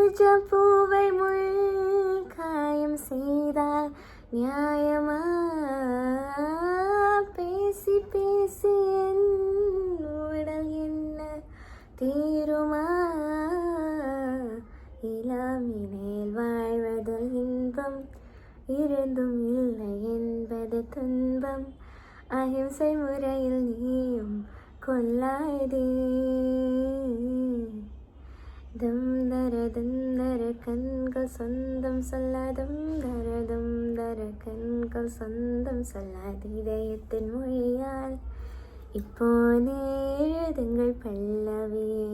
ரோஜா பூவை முள் காயம் செய்தால் நியாயமா? பேசி பேசி என் உடல் என்ன தீருமா? இளமினேல் வாழ்வதில் இன்பம் இருந்தும் இல்லை என்பது துன்பம். அஹிம்சை முறையில் நீயும் கொல்லாதே. தந்தர கண்கள் சொந்தம் சொல்லாதும் தர கண்கள் சொந்தம் சொல்லாது. இதயத்தின் மொழியால் இப்போதே எழுதுங்கள் பல்லவியே.